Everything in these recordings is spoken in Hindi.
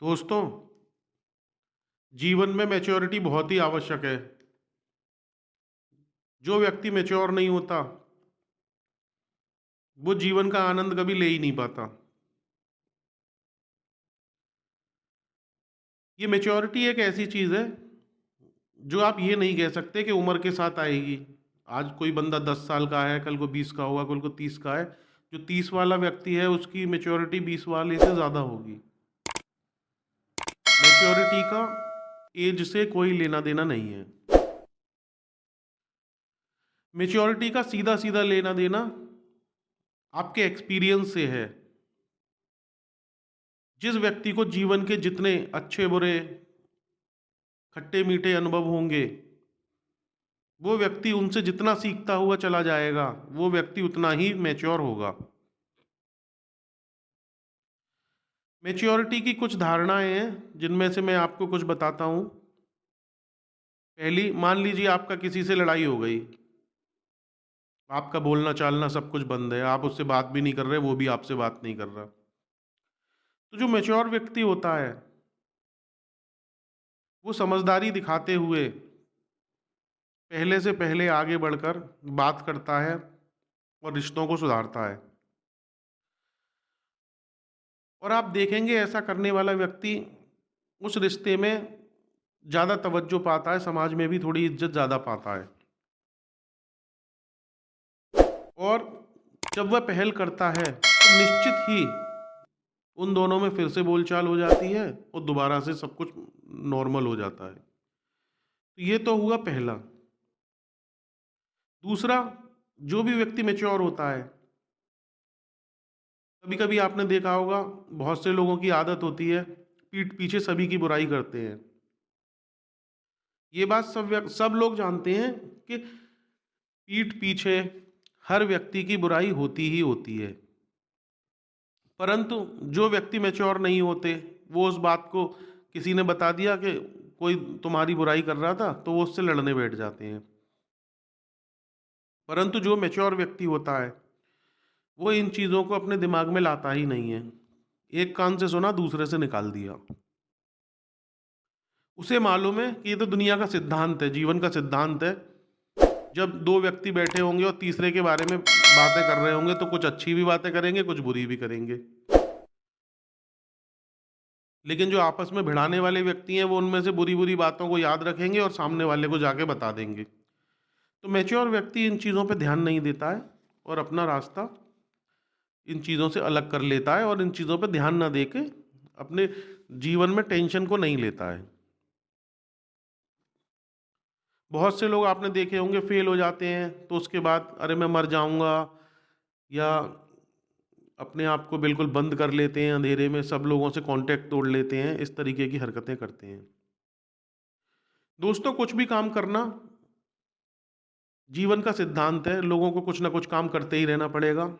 दोस्तों, जीवन में मैच्योरिटी बहुत ही आवश्यक है। जो व्यक्ति मैच्योर नहीं होता, वो जीवन का आनंद कभी ले ही नहीं पाता। ये मैच्योरिटी एक ऐसी चीज़ है, जो आप ये नहीं कह सकते कि उम्र के साथ आएगी। आज कोई बंदा 10 साल का है, कल को 20 का होगा, कल को 30 का है। जो 30 वाला व्यक्ति है, उसकी मैच्योरिटी 20 वाले से ज़्यादा होगी। मैच्योरिटी का एज से कोई लेना-देना नहीं है। मैच्योरिटी का सीधा-सीधा लेना-देना आपके एक्सपीरियंस से है। जिस व्यक्ति को जीवन के जितने अच्छे-बुरे, खट्टे-मीठे अनुभव होंगे, वो व्यक्ति उनसे जितना सीखता हुआ चला जाएगा, वो व्यक्ति उतना ही मैच्योर होगा। मैच्योरिटी की कुछ धारणाएँ हैं, जिनमें से मैं आपको कुछ बताता हूँ। पहली, मान लीजिए आपका किसी से लड़ाई हो गई। आपका बोलना-चालना सब कुछ बंद है, आप उससे बात भी नहीं कर रहे, वो भी आपसे बात नहीं कर रहा। तो जो मैच्योर व्यक्ति होता है, वो समझदारी दिखाते हुए पहले से पहले आगे बढ़कर बात करता है और रिश्तों को सुधारता है। और आप देखेंगे ऐसा करने वाला व्यक्ति उस रिश्ते में ज़्यादा तवज्जो पाता है, समाज में भी थोड़ी इज़्ज़त ज़्यादा पाता है। और जब वह पहल करता है, तो निश्चित ही उन दोनों में फिर से बोलचाल हो जाती है और दोबारा से सब कुछ नॉर्मल हो जाता है। तो ये तो हुआ पहला। दूसरा, जो भी व्यक्ति मैच्योर होता है, कभी-कभी आपने देखा होगा बहुत से लोगों की आदत होती है, पीठ पीछे सभी की बुराई करते हैं। ये बात सब लोग जानते हैं कि पीठ पीछे हर व्यक्ति की बुराई होती ही होती है। परंतु जो व्यक्ति मैच्योर नहीं होते, वो उस बात को किसी ने बता दिया कि कोई तुम्हारी बुराई कर रहा था, तो वो उससे लड़ने बैठ जाते हैं। परंतु जो मैच्योर व्यक्ति होता है, वो इन चीज़ों को अपने दिमाग में लाता ही नहीं है। एक कान से सुना, दूसरे से निकाल दिया। उसे मालूम है कि ये तो दुनिया का सिद्धांत है, जीवन का सिद्धांत है। जब 2 व्यक्ति बैठे होंगे और तीसरे के बारे में बातें कर रहे होंगे, तो कुछ अच्छी भी बातें करेंगे, कुछ बुरी भी करेंगे। लेकिन जो आपस में भिड़ाने वाले व्यक्ति हैं, वो उनमें से बुरी-बुरी बातों को याद रखेंगे और सामने वाले को जाके बता देंगे। तो मैच्योर व्यक्ति इन चीज़ों पे ध्यान नहीं देता है और अपना रास्ता इन चीज़ों से अलग कर लेता है और इन चीज़ों पे ध्यान ना दे के अपने जीवन में टेंशन को नहीं लेता है। बहुत से लोग आपने देखे होंगे फेल हो जाते हैं, तो उसके बाद अरे मैं मर जाऊँगा, या अपने आप को बिल्कुल बंद कर लेते हैं, अंधेरे में सब लोगों से कॉन्टैक्ट तोड़ लेते हैं, इस तरीके की हरकतें करते हैं। दोस्तों, कुछ भी काम करना जीवन का सिद्धांत है, लोगों को कुछ ना कुछ काम करते ही रहना पड़ेगा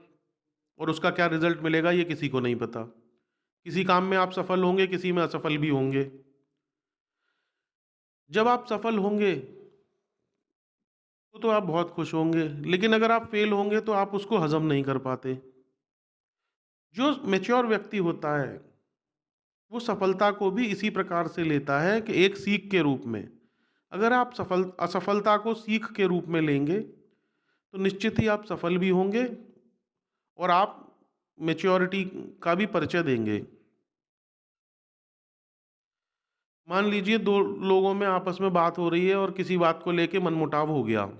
और उसका क्या रिज़ल्ट मिलेगा ये किसी को नहीं पता। किसी काम में आप सफल होंगे, किसी में असफल भी होंगे। जब आप सफल होंगे, तो आप बहुत खुश होंगे, लेकिन अगर आप फेल होंगे तो आप उसको हज़म नहीं कर पाते। जो मैच्योर व्यक्ति होता है, वो सफलता को भी इसी प्रकार से लेता है कि एक सीख के रूप में। अगर आप असफलता को सीख के रूप में लेंगे, तो निश्चित ही आप सफल भी होंगे और आप मैच्योरिटी का भी परिचय देंगे। मान लीजिए 2 लोगों में आपस में बात हो रही है और किसी बात को लेके मनमुटाव हो गया।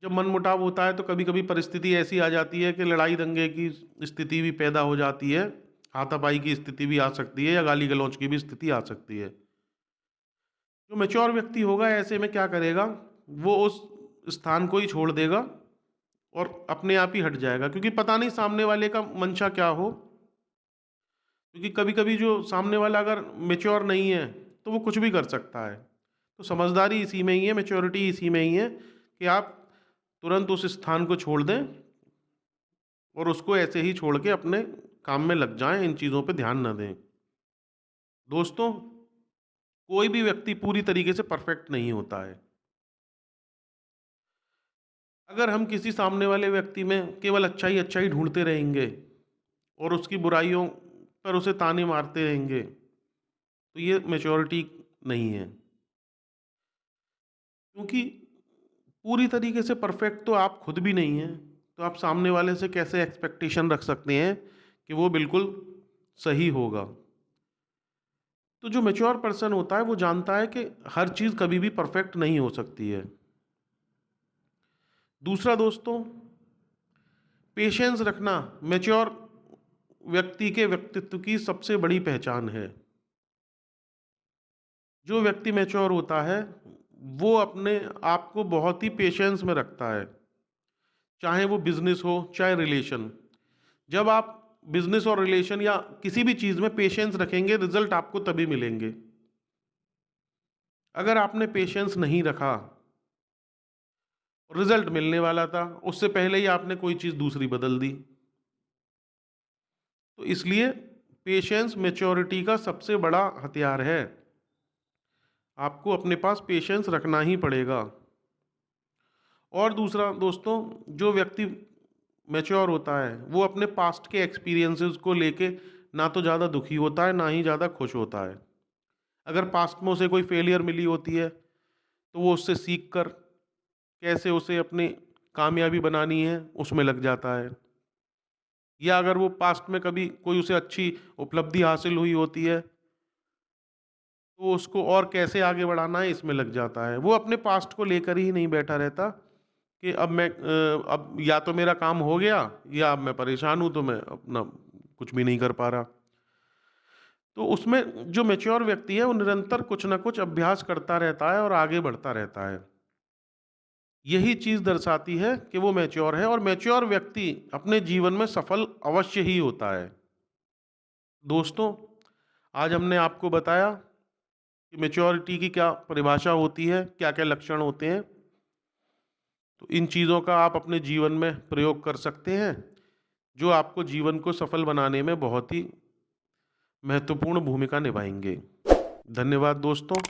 जब मनमुटाव होता है तो कभी-कभी परिस्थिति ऐसी आ जाती है कि लड़ाई-दंगे की स्थिति भी पैदा हो जाती है, हाथापाई की स्थिति भी आ सकती है या गाली-गलौच की भी स्थिति आ सकती है। जो मैच्योर व्यक्ति होगा ऐसे में क्या करेगा, वो उस स्थान को ही छोड़ देगा और अपने आप ही हट जाएगा, क्योंकि पता नहीं सामने वाले का मंशा क्या हो। क्योंकि कभी-कभी जो सामने वाला अगर मैच्योर नहीं है, तो वो कुछ भी कर सकता है। तो समझदारी इसी में ही है, मैच्योरिटी इसी में ही है कि आप तुरंत उस स्थान को छोड़ दें और उसको ऐसे ही छोड़ के अपने काम में लग जाएँ, इन चीज़ों पे ध्यान ना दें। दोस्तों, कोई भी व्यक्ति पूरी तरीके से परफेक्ट नहीं होता है। अगर हम किसी सामने वाले व्यक्ति में केवल अच्छा ही ढूँढते रहेंगे और उसकी बुराइयों पर उसे ताने मारते रहेंगे, तो ये मैच्योरिटी नहीं है। क्योंकि पूरी तरीके से परफेक्ट तो आप खुद भी नहीं हैं, तो आप सामने वाले से कैसे एक्सपेक्टेशन रख सकते हैं कि वो बिल्कुल सही होगा। तो जो मैच्योर पर्सन होता है वो जानता है कि हर चीज़ कभी भी परफेक्ट नहीं हो सकती है। दूसरा दोस्तों, पेशेंस रखना मैच्योर व्यक्ति के व्यक्तित्व की सबसे बड़ी पहचान है। जो व्यक्ति मैच्योर होता है वो अपने आप को बहुत ही पेशेंस में रखता है, चाहे वो बिजनेस हो चाहे रिलेशन। जब आप बिजनेस और रिलेशन या किसी भी चीज़ में पेशेंस रखेंगे, रिजल्ट आपको तभी मिलेंगे। अगर आपने पेशेंस नहीं रखा, रिजल्ट मिलने वाला था, उससे पहले ही आपने कोई चीज़ दूसरी बदल दी। तो इसलिए पेशेंस मैच्योरिटी का सबसे बड़ा हथियार है। आपको अपने पास पेशेंस रखना ही पड़ेगा। और दूसरा दोस्तों, जो व्यक्ति मैच्योर होता है वो अपने पास्ट के एक्सपीरियंसेस को लेके ना तो ज़्यादा दुखी होता है ना ही ज़्यादा खुश होता है। अगर पास्ट में उसे कोई फेलियर मिली होती है तो वो उससे सीख कर कैसे उसे अपनी कामयाबी बनानी है उसमें लग जाता है। या अगर वो पास्ट में कभी कोई उसे अच्छी उपलब्धि हासिल हुई होती है तो उसको और कैसे आगे बढ़ाना है इसमें लग जाता है। वो अपने पास्ट को लेकर ही नहीं बैठा रहता कि अब या तो मेरा काम हो गया या अब मैं परेशान हूँ तो मैं अपना कुछ भी नहीं कर पा रहा। तो उसमें जो मैच्योर व्यक्ति है वो निरंतर कुछ ना कुछ अभ्यास करता रहता है और आगे बढ़ता रहता है। यही चीज़ दर्शाती है कि वो मैच्योर है, और मैच्योर व्यक्ति अपने जीवन में सफल अवश्य ही होता है। दोस्तों, आज हमने आपको बताया कि मैच्योरिटी की क्या परिभाषा होती है, क्या-क्या लक्षण होते हैं। तो इन चीज़ों का आप अपने जीवन में प्रयोग कर सकते हैं, जो आपको जीवन को सफल बनाने में बहुत ही महत्वपूर्ण भूमिका निभाएँगे। धन्यवाद दोस्तों।